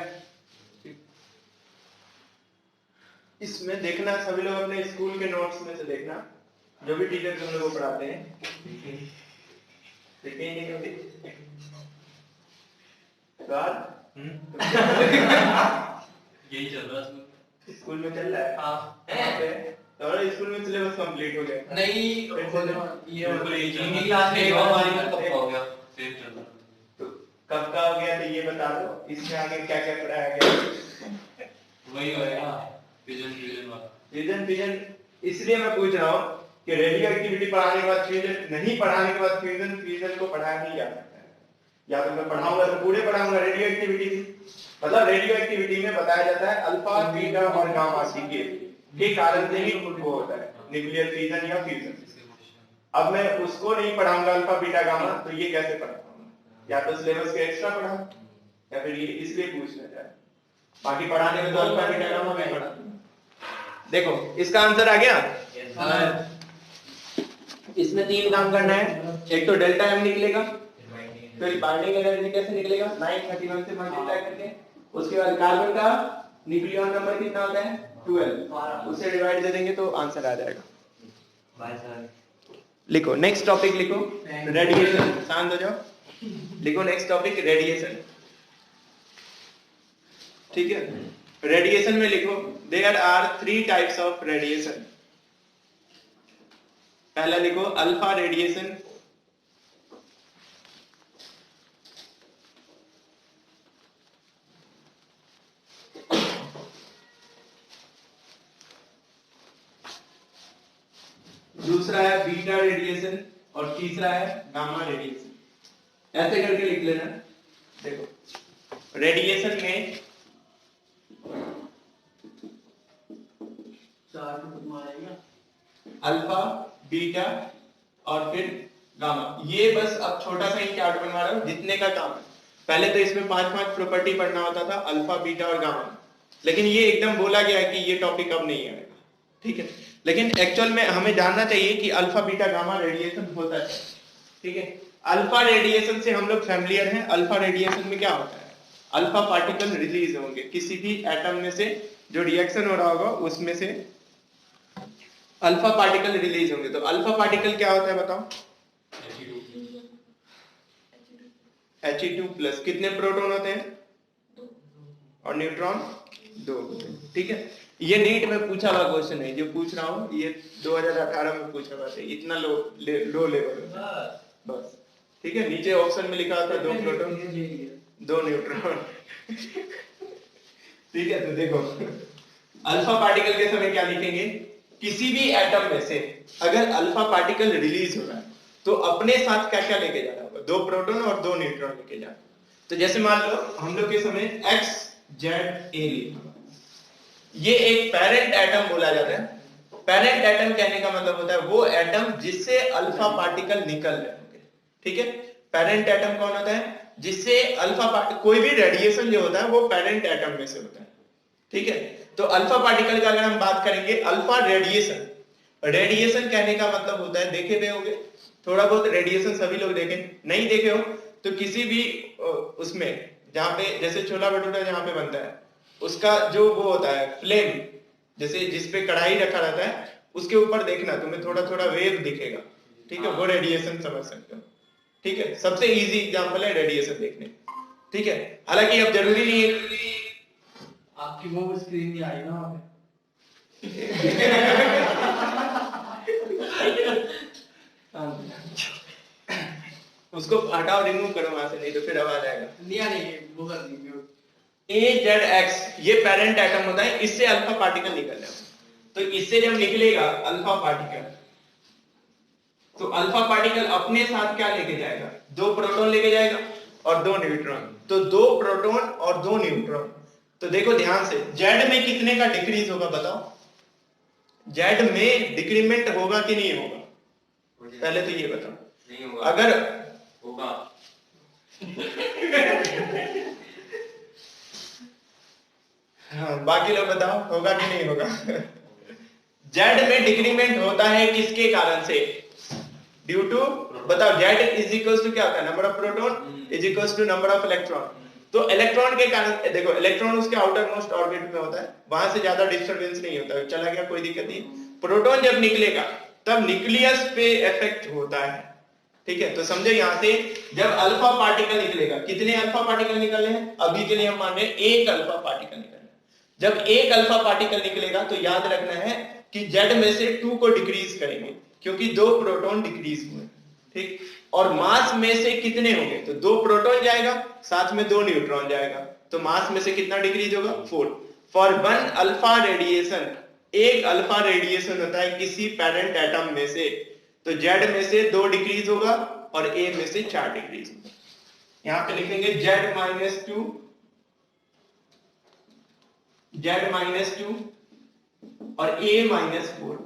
इसमें देखना, सभी लोग अपने स्कूल के नोट्स में से देखना, जो भी टीचर तुम लोगों को पढ़ाते हैं, देखेंगे कभी यही चल रहा है स्कूल में चल रहा है। हाँ तुम्हारा स्कूल में सिलेबस कंप्लीट हो गया? नहीं, ये हिंदी क्लास में हमारी में कब हो गया? सेम चल रहा है। तो कब का हो गया तो ये बता दो, इसमें आगे क्या क्या पढ़ाया गया? वही होएगा विजन वाला। विजन इसलिए मैं पूछ रहा हूँ कि रेडियो एक्टिविटी पढ़ाने के बाद फ्यूजन नहीं, पढ़ाने के बाद फ्यूजन को पढ़ाया नहीं जा सकता है। या तो मैं पढ़ाऊंगा तो पूरे पढ़ाऊंगा रेडियो एक्टिविटी, मतलब रेडियो एक्टिविटी में बताया जाता है अल्फा बीटा और गामा के कारण से ही वो होता है न्यूक्लियर फ्यूजन या फ्यूजन। अब मैं उसको नहीं पढ़ाऊंगा अल्फा बीटा गामा, तो ये कैसे पढ़ाऊंगा? या तो सिलेबस के एक्स्ट्रा पढ़ा, या फिर ये इसलिए पूछना चाहे। बाकी पढ़ाने में तो अल्फा बीटा गामा भी पढ़ा। देखो इसका आंसर आ गया। इसमें तीन काम करना है, एक तो डेल्टा एम निकलेगा, फिर बाइंडिंग एनर्जी कैसे निकलेगा 931 से मल्टीप्लाई करके, उसके बाद कार्बन का न्यूक्लियन नंबर कितना होता है 12, उसे डिवाइड दे देंगे तो आंसर आ जाएगा। लिखो नेक्स्ट टॉपिक, लिखो रेडिएशन। शांत हो जाओ, लिखो नेक्स्ट टॉपिक रेडिएशन। ठीक है, रेडिएशन में लिखो there are 3 types of radiation. पहला लिखो अल्फा रेडिएशन, दूसरा है बीटा रेडिएशन और तीसरा है गामा रेडिएशन। ऐसे करके लिख लेना। देखो रेडिएशन में अल्फा, बीटा और फिर गामा। ये बस अब छोटा सा ही चार्ट बनवा रहा हूं जितने का काम है। पहले तो इसमें 5-5 प्रॉपर्टी पढ़ना होता था, अल्फा, बीटा और गामा, लेकिन ये एकदम बोला गया है कि ये टॉपिक अब नहीं आएगा, ठीक है। लेकिन एक्चुअल में हमें जानना चाहिए कि अल्फा, बीटा, गामा रेडिएशन होता है, ठीक है। अल्फा रेडिएशन से हम लोग फैमिलियर हैं। अल्फा रेडिएशन में क्या होता है? अल्फा पार्टिकल रिलीज होंगे किसी भी एटम में से, जो रिएक्शन हो रहा होगा उसमें से अल्फा पार्टिकल रिलीज होंगे। तो अल्फा पार्टिकल क्या होता है बताओ? He2+। कितने प्रोटॉन होते हैं? और न्यूट्रॉन 2 होते हैं, ठीक है। ये नीट में पूछा हुआ क्वेश्चन है, जो पूछ रहा हूँ ये 2018 में पूछा हुआ था। इतना लो लेवल बस, ठीक है। नीचे ऑप्शन में लिखा था 2 प्रोटॉन 2 न्यूट्रॉन ठीक है। तो देखो अल्फा पार्टिकल के समय क्या लिखेंगे? किसी भी एटम में से अगर अल्फा पार्टिकल रिलीज हो रहा है तो अपने साथ क्या क्या लेके जा रहा होगा? 2 प्रोटॉन और 2 न्यूट्रॉन लेके जा रहा है। तो जैसे मान लो हम लोग के समय एक्स जेड ए लिखा, ये एक पेरेंट एटम बोला जाता है। पेरेंट एटम कहने का मतलब होता है वो एटम जिससे अल्फा पार्टिकल निकल रहे होंगे, ठीक है। पेरेंट एटम कौन होता है? जिससे अल्फा कोई भी रेडिएशन जो होता है वो पेरेंट एटम में से होता है, ठीक है। तो अल्फा पार्टिकल का अगर हम बात करेंगे, अल्फा रेडिएशन, रेडिएशन कहने का मतलब होता है, देखे हुए होंगे थोड़ा बहुत रेडिएशन, सभी लोग देखे, नहीं देखे हो तो किसी भी उसमें जहां पे जैसे छोला भटूरा जहां पे बनता है उसका जो वो होता है फ्लेम, जैसे जिसपे कढ़ाई रखा रहता है उसके ऊपर देखना तुम्हें थोड़ा थोड़ा वेव दिखेगा, ठीक है। वो रेडिएशन समझ सकते हो, ठीक है। सबसे इजी एग्जांपल है रेडिएशन देखने, ठीक है। हालांकि अब जरूरी नहीं है आपकी वो स्क्रीन नहीं आई ना उसको हटाओ, रिमूव करो वहां से, नहीं तो फिर आवाज आएगा। नहीं वो कर देंगे। AZX ये पेरेंट एटम होता है, इससे अल्फा पार्टिकल निकल रहा है। तो इससे जब निकलेगा अल्फा पार्टिकल, तो अल्फा पार्टिकल अपने साथ क्या लेके जाएगा? 2 प्रोटॉन लेके जाएगा और 2 न्यूट्रॉन। तो 2 प्रोटॉन और 2 न्यूट्रॉन। तो देखो ध्यान से, जेड में कितने का डिक्रीज होगा बताओ? जेड में डिक्रीमेंट होगा कि नहीं होगा? पहले तो ये बताओ। नहीं होगा। अगर होगा हाँ, बाकी लोग बताओ होगा कि नहीं होगा? जेड में डिक्रीमेंट होता है किसके कारण से? ड्यू टू, बताओ। जेड इज इक्वल्स टू क्या होता है? Number of proton is equals to number of electron. तो इलेक्ट्रॉन के कारण, देखो इलेक्ट्रॉन उसके आउटर मोस्ट ऑर्बिट में होता है, वहां से ज्यादा डिस्टरबेंस नहीं होता है, चला गया कोई दिक्कत नहीं। प्रोटॉन जब निकलेगा तब न्यूक्लियस पे इफेक्ट होता है, ठीक है। तो समझो यहां से जब अल्फा पार्टिकल निकलेगा, कितने अल्फा पार्टिकल निकल रहे हैं? अभी के लिए हम मान रहे हैं 1 अल्फा पार्टिकल निकल रहा है। जब 1 अल्फा पार्टिकल निकलेगा तो याद रखना है कि जेड में से 2 को डिक्रीज करेंगे, क्योंकि 2 प्रोटॉन डिक्रीज हुए, ठीक। और मास में से कितने होंगे? तो 2 प्रोटॉन जाएगा, साथ में 2 न्यूट्रॉन जाएगा, तो मास में से कितना डिक्रीज होगा? 4। For 1 alpha radiation, 1 alpha radiation होता है किसी पेरेंट एटम में से, तो जेड में से 2 डिक्रीज होगा और ए में से 4 डिक्रीज होगा। यहां पे लिखेंगे Z-2, Z-2 और A-4,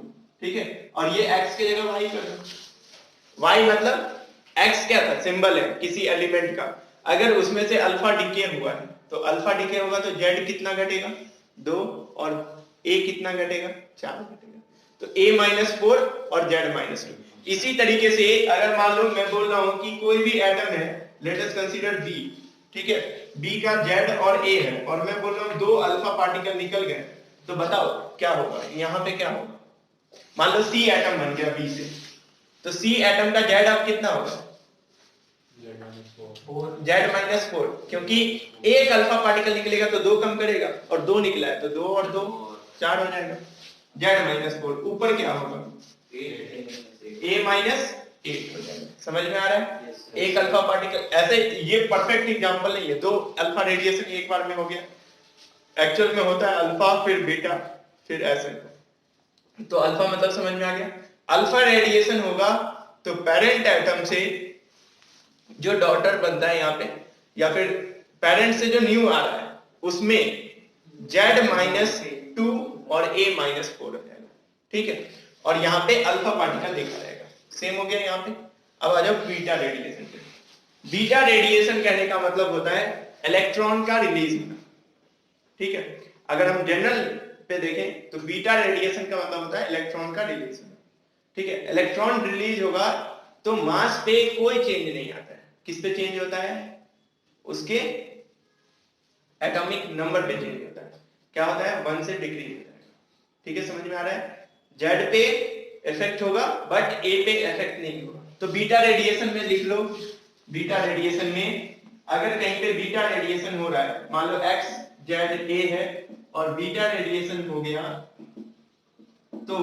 ठीक है। और ये x की जगह y कर दो। y मतलब x क्या था? सिंबल है किसी एलिमेंट का। अगर उसमें से अल्फा डिके हुआ है तो अल्फा डिके होगा तो z कितना घटेगा? 2 और a कितना घटेगा? 4 घटेगा। तो A-4 और Z-2। इसी तरीके से अगर मान लो मैं बोल रहा हूं कि कोई भी एटम है, लेट अस कंसीडर B, ठीक है। B का Z और A है और मैं बोल रहा हूं 2 अल्फा पार्टिकल निकल गए, तो बताओ क्या होगा? यहां पे क्या होगा? मान लो C एटम बन गया B से, तो C एटम का Z अब कितना होगा? Z-4, क्योंकि 1 अल्फा पार्टिकल निकलेगा तो 2 कम करेगा और 2 निकला है तो 2 और 2 4 हो जाएगा। Z-4 ऊपर क्या होगा? A-8 हो जाएगा। समझ में आ रहा है? 1 अल्फा पार्टिकल, ऐसे ये परफेक्ट एग्जांपल नहीं है, 2 अल्फा रेडिएशन एक बार में हो गया। एक्चुअल में होता है अल्फा फिर बीटा फिर ऐसे। तो अल्फा मतलब समझ में आ गया? अल्फा रेडिएशन होगा तो पेरेंट एटम से जो डॉटर बनता है यहाँ पे, या फिर पेरेंट से जो न्यू आ रहा है उसमें Z-2 और A-4 हो जाएगा, ठीक है। और यहाँ पे अल्फा पार्टिकल देखा जाएगा, सेम हो गया यहाँ पे। अब आ जाओ बीटा रेडिएशन पे। बीटा रेडिएशन कहने का मतलब होता है इलेक्ट्रॉन का रिलीज होना, ठीक है। अगर हम जनरल पे देखें तो बीटा रेडिएशन का मतलब होता है इलेक्ट्रॉन का रिलीज होना, ठीक है। इलेक्ट्रॉन रिलीज होगा तो मास पे कोई चेंज नहीं आता है। किस पे चेंज होता है? उसके एटॉमिक नंबर पे चेंज होता है। क्या होता है? 1 से डिक्रीज होता है, ठीक है। समझ में आ रहा है? जेड पे इफेक्ट होगा बट ए पे इफेक्ट नहीं होगा। तो बीटा रेडिएशन में लिख लो, बीटा रेडिएशन में अगर कहीं पे बीटा रेडिएशन हो रहा है, मान लो एक्स जेड ए है और बीटा रेडिएशन हो गया तो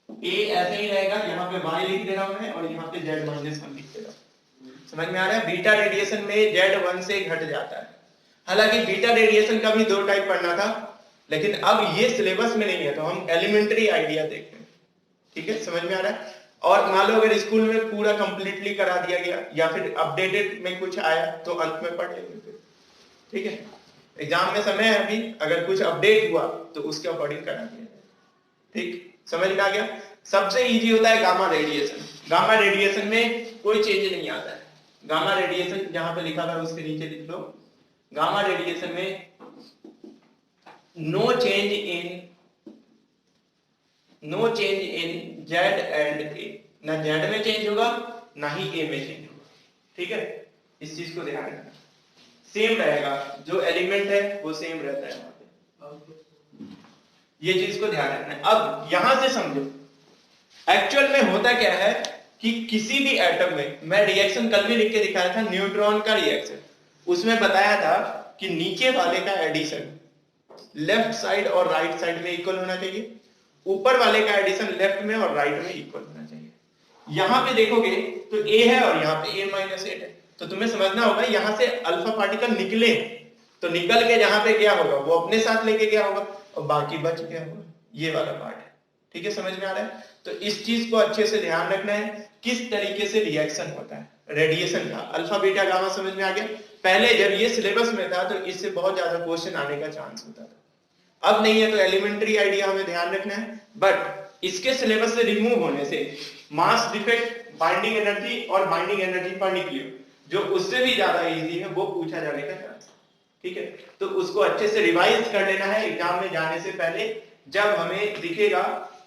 ए ऐसे ही रहेगा, यहाँ पे y लिख दे रहा हूं मैं और यहाँ पे z-1 लिख दे रहा हूं। समझ में आ रहा है? बीटा रेडिएशन में z1 से घट जाता है। हालांकि बीटा रेडिएशन का भी 2 टाइप पढ़ना था, लेकिन अब ये सिलेबस में नहीं है तो हम एलिमेंट्री आइडिया देखते हैं, ठीक है। समझ में आ रहा है? और मान लो अगर स्कूल में पूरा कंप्लीटली करा दिया गया या फिर अपडेटेड में कुछ आया तो अंत में पढ़ लेंगे, ठीक है। एग्जाम में समय है अभी, अगर कुछ अपडेट हुआ तो उसके अकॉर्डिंग करा दिया जाए, ठीक। समझ में आ गया? सबसे इजी होता है गामा रेडिएशन। गामा रेडिएशन में कोई चेंज नहीं आता है। गामा रेडिएशन जहां पे लिखा था उसके नीचे लिख लो, गामा रेडिएशन में no change in Z and A. ना जेड में चेंज होगा ना ही ए में चेंज होगा, ठीक है। इस चीज को ध्यान रखना, सेम रहेगा, जो एलिमेंट है वो सेम रहता है वहां पे, ये चीज को ध्यान रखना है। अब यहां से समझो एक्चुअल में होता क्या है कि किसी भी एटम में, मैं रिएक्शन कल भी लिख के दिखाया था, न्यूट्रॉन का रिएक्शन, उसमें बताया था कि नीचे वाले का एडिशन लेफ्ट साइड और राइट साइड में इक्वल होना चाहिए, ऊपर वाले का एडिशन लेफ्ट में और राइट में इक्वल होना चाहिए। यहां पे देखोगे तो ए है और यहाँ पे A-8 है, तो तुम्हें समझना होगा यहां से अल्फा पार्टिकल निकले तो निकल के जहां पे गया होगा वो अपने साथ लेके गया होगा और बाकी बच गया होगा, ये वाला पार्ट है, ठीक है। समझ में आ रहा है? तो इस चीज को अच्छे से ध्यान रखना है, किस तरीके से रिएक्शन होता है रेडिएशन का। अल्फा बीटा गामा समझ में आ गया? पहले जब ये सिलेबस में था तो इससे बहुत ज्यादा क्वेश्चन आने का चांस होता था, अब नहीं है। तो एलिमेंट्री आइडिया हमें ध्यान रखना है, बट इसके सिलेबस से रिमूव होने से मास डिफेक्ट, बाइंडिंग एनर्जी और बाइंडिंग एनर्जी पर न्यूक्लियर, जो उससे भी ज्यादा इजी है, वो पूछा जाने का चांस, ठीक है। तो उसको अच्छे से रिवाइज कर लेना है एग्जाम में जाने से पहले। जब हमें दिखेगा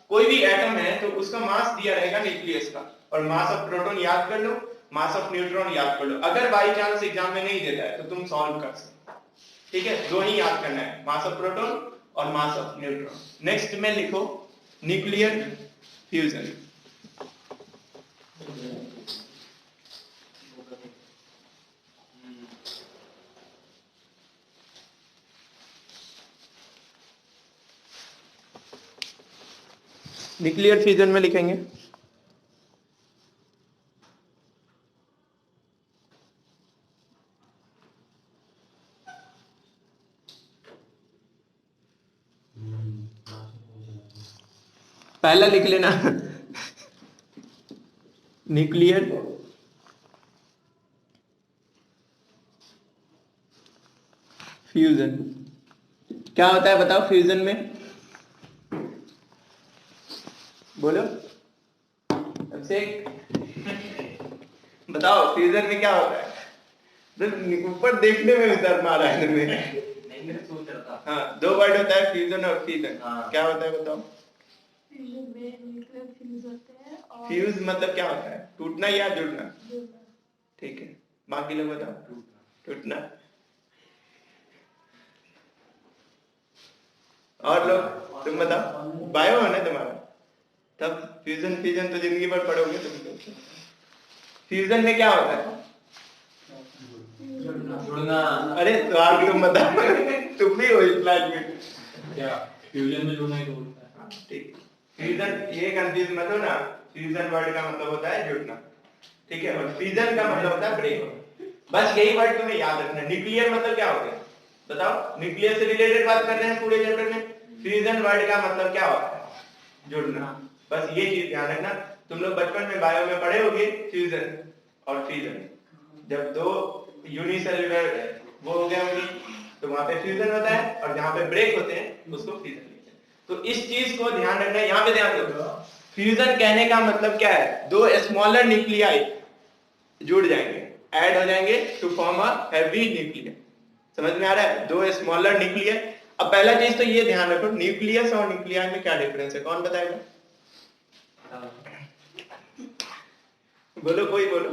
कोई भी एटम है तो उसका मास दिया रहेगा न्यूक्लियस का, और मास ऑफ प्रोटॉन याद कर लो, मास ऑफ न्यूट्रॉन याद कर लो। अगर बाई चांस एग्जाम में नहीं देता है तो तुम सॉल्व कर सकते, ठीक है। दो ही याद करना है, मास ऑफ प्रोटॉन और मास ऑफ न्यूट्रॉन। नेक्स्ट में लिखो न्यूक्लियर फ्यूजन। न्यूक्लियर फ्यूजन में लिखेंगे पहला लिख लेना न्यूक्लियर फ्यूजन क्या होता है बताओ? फ्यूजन में बोलो सबसे बताओ, फ्यूजन में क्या होता है? ऊपर देखने में उतर मारा है तुम्हें। हाँ, 2 वर्ड होता है, फ्यूजन और फ्यूजन। क्या होता है बताओ? फ्यूजन में न्यूक्लियर फ्यूज होते हैं और फ्यूज मतलब क्या होता है? टूटना या जुड़ना? ठीक है, बाकी लोग बताओ। टूटना। और लोग तुम बताओ, बायो है ना तुम्हारा, तब फ्यूजन फ्यूजन तो जिंदगी भर पढ़ोगे तुम। फ्यूजन में क्या होता है? जुड़ना। अरे तो आप तुम बताओ, तुम भी हो इस क्लास में। क्या फ्यूजन में जुड़ना ही तो होता है? ठीक, फ्यूजन ये कंफ्यूज मत हो ना, फ्यूजन वर्ड का मतलब होता है जुड़ना, ठीक है, और फ्यूजन का मतलब होता है ब्रेक। बस यही वर्ड तुम्हें याद रखना। न्यूक्लियर मतलब क्या होता है बताओ? न्यूक्लियर से रिलेटेड बात कर रहे हैं पूरे चैप्टर में। फ्यूजन वर्ड का मतलब क्या होता है? जुड़ना। बस ये चीज ध्यान रखना। तुम लोग बचपन में बायो में पढ़े होगे फ्यूजन और फिजन। जब दो यूनिसेलुलर वो हो गए होंगे तो वहां पे फ्यूजन होता है, और जहां पे ब्रेक होते हैं उसको फिजन लिखते हैं। तो इस चीज को ध्यान रखना। यहाँ पे ध्यान दो, फ्यूजन कहने का मतलब क्या है? दो स्मॉलर न्यूक्लियाई जुड़ जाएंगे, ऐड हो जाएंगे to form a heavy nuclear. समझ में आ रहा है? दो स्मॉलर न्यूक्लियर। अब पहला चीज तो ये ध्यान रखो, न्यूक्लियस और न्यूक्लियाई में क्या डिफरेंस है? कौन बताएगा? बोलो, कोई बोलो।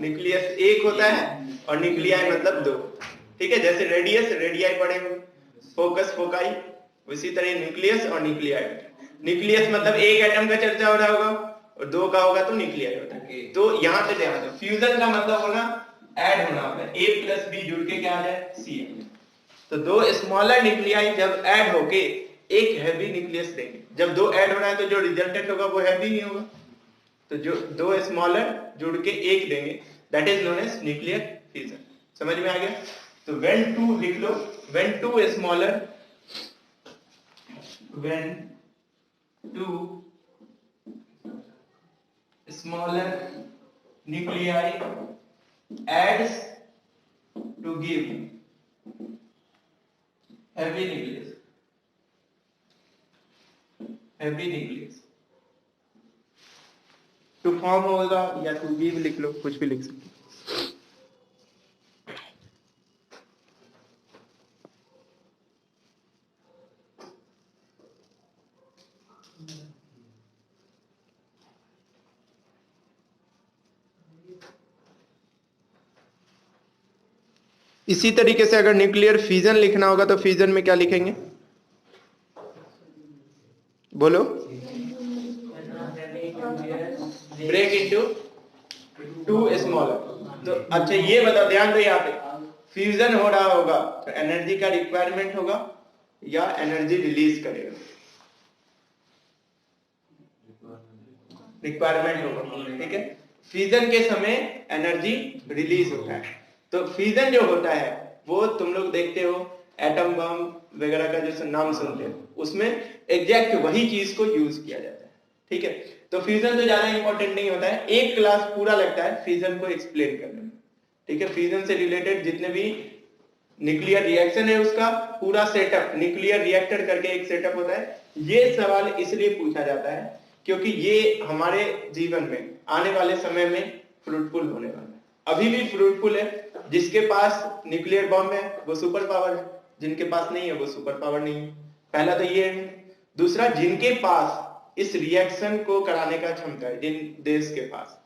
न्यूक्लियस एक होता है और न्यूक्लियाई मतलब दो। ठीक है, जैसे रेडियस रेडियाई पढ़े हो, फोकस फोकाई, उसी तरह न्यूक्लियस और न्यूक्लियाई। न्यूक्लियस मतलब एक एटम का चर्चा हो रहा होगा, और दो का होगा तो न्यूक्लियाई होता है। तो यहाँ पे ध्यान दो, फ्यूजन का मतलब होगा ऐड होना होता है, A प्लस बी जुड़ के क्या आ जाए? C। तो दो स्मॉलर न्यूक्लियाई जब ऐड होके एक हैवी न्यूक्लियस देंगे। जब दो ऐड हो रहा है तो जो रिजल्टेंट होगा वो हैवी ही होगा। तो जो दो स्मॉलर जुड़ के एक देंगे, that is known as nuclear fusion. समझ में आ गया? तो व्हेन टू लिख लो, when two smaller, when two smaller nuclei adds to give heavy nucleus, heavy nucleus to form होगा, या to give लिख लो, कुछ भी लिख सकते। इसी तरीके से अगर न्यूक्लियर फिजन लिखना होगा तो फिजन में क्या लिखेंगे? बोलो। Break into two smaller. तो अच्छा ये बताओ, ध्यान दो, यहाँ पे फ्यूजन हो रहा होगा तो एनर्जी का रिक्वायरमेंट होगा या एनर्जी रिलीज करेगा? रिक्वायरमेंट होगा। ठीक है, फ्यूजन के समय एनर्जी रिलीज होता है। तो फ्यूजन जो होता है वो तुम लोग देखते हो एटम बम वगैरह का जो नाम सुनते हो, उसमें एग्जैक्ट वही चीज को यूज किया जाता है। ठीक है, तो फ्यूजन तो ज्यादा इंपॉर्टेंट नहीं होता है, एक क्लास पूरा लगता है फ्यूजन को एक्सप्लेन करने में। ठीक है, फ्यूजन से रिलेटेड जितने भी न्यूक्लियर रिएक्शन है उसका पूरा सेटअप, न्यूक्लियर रिएक्टर करके एक सेटअप होता है। ये सवाल इसलिए पूछा जाता है क्योंकि ये हमारे जीवन में आने वाले समय में फ्रूटफुल होने वाला है। अभी भी फ्रूटफुल है। जिसके पास न्यूक्लियर बम है वो सुपर पावर है, जिनके पास नहीं है वो सुपर पावर नहीं है। पहला तो ये है। दूसरा, जिनके पास इस रिएक्शन को कराने का क्षमता है, जिन देश के पास,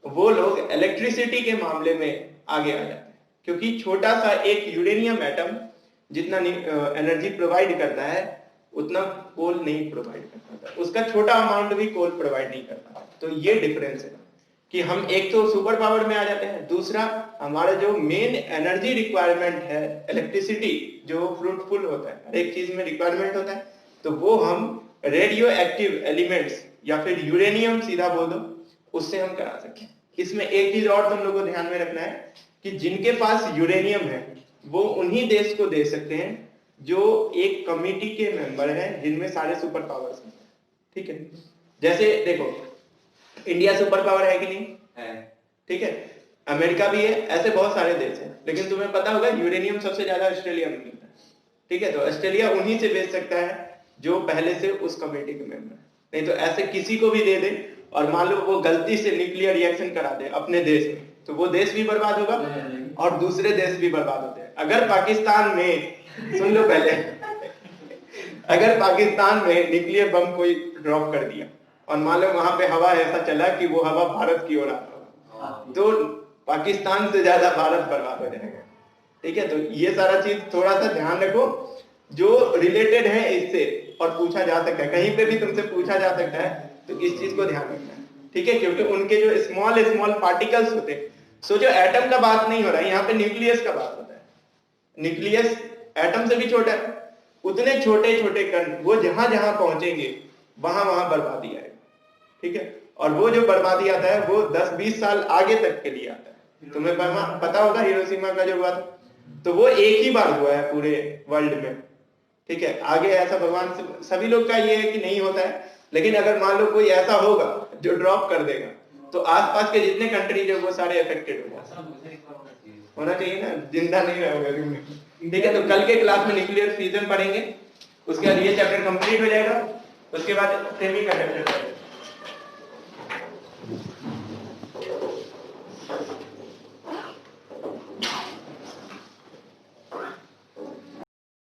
वो लोग इलेक्ट्रिसिटी के मामले में आगे आ जाते हैं, क्योंकि छोटा सा एक यूरेनियम एटम जितना एनर्जी प्रोवाइड करता है उतना कोल नहीं प्रोवाइड करता, उसका छोटा अमाउंट भी कोल प्रोवाइड नहीं करता। तो ये डिफरेंस है कि हम एक तो सुपर पावर में आ जाते हैं, दूसरा हमारा जो मेन एनर्जी रिक्वायरमेंट है इलेक्ट्रिसिटी, जो फ्रूटफुल होता है, हर एक चीज में रिक्वायरमेंट होता है, तो वो हम रेडियो एक्टिव एलिमेंट्स या फिर यूरेनियम सीधा बोल दो, उससे हम करा सकते हैं। इसमें एक चीज और तुम लोगों को ध्यान में रखना है कि जिनके पास यूरेनियम है वो उन्हीं देश को दे सकते हैं जो एक कमिटी के मेंबर हैं जिनमें सारे सुपर पावर्स हैं। ठीक है, जैसे देखो इंडिया सुपर पावर है कि नहीं है? ठीक है, अमेरिका भी है, ऐसे बहुत सारे देश हैं। लेकिन तुम्हें पता होगा यूरेनियम सबसे ज्यादा ऑस्ट्रेलिया में मिलता है। ठीक है, तो ऑस्ट्रेलिया उन्हीं से बेच सकता है जो पहले से उस कमेटी के मेंबर है। नहीं तो ऐसे किसी को भी दे दे और मान लो वो गलती से न्यूक्लियर रिएक्शन करा दे अपने देश में, तो वो देश भी बर्बाद होगा और दूसरे देश भी बर्बाद होते हैं। अगर पाकिस्तान में, सुन लो पहले, अगर पाकिस्तान में न्यूक्लियर बम कोई ड्रॉप कर दिया और मान लो वहां पे हवा ऐसा चला कि वो हवा भारत की ओर आता, तो पाकिस्तान से ज्यादा भारत बर्बाद हो जाएगा। ठीक है, तो ये सारा चीज थोड़ा सा ध्यान रखो जो रिलेटेड है इससे, और पूछा जा सकता है, कहीं पे भी तुमसे पूछा जा सकता है, तो इस चीज को ध्यान रखना है। ठीक है, क्योंकि उनके जो स्मॉल स्मॉल पार्टिकल्स होते हैं, सो जो एटम का बात नहीं हो रहा है यहाँ पे, न्यूक्लियस का बात होता है। न्यूक्लियस एटम से भी छोटा है, उतने छोटे छोटे कण वो जहां जहां पहुंचेंगे वहां वहां बर्बादी आएगी। ठीक है, और वो जो बर्बादी आता है वो 10-20 साल आगे तक के लिए आता है। तुम्हें पता होगा हिरोशिमा का जो हुआ था, तो वो एक ही बार हुआ है पूरे वर्ल्ड में। ठीक है, आगे ऐसा भगवान से सभी लोग का ये है कि नहीं होता है, लेकिन अगर मान लो कोई ऐसा होगा जो ड्रॉप कर देगा तो आसपास के जितने कंट्रीज है वो सारे अफेक्टेड हो जाते होना चाहिए ना, जिंदा नहीं रहोगे। ठीक है, तो कल के क्लास में न्यूक्लियर फ्यूजन पढ़ेंगे, उसके बाद ये चैप्टर कंप्लीट हो जाएगा, उसके बाद सेमीकंडक्टर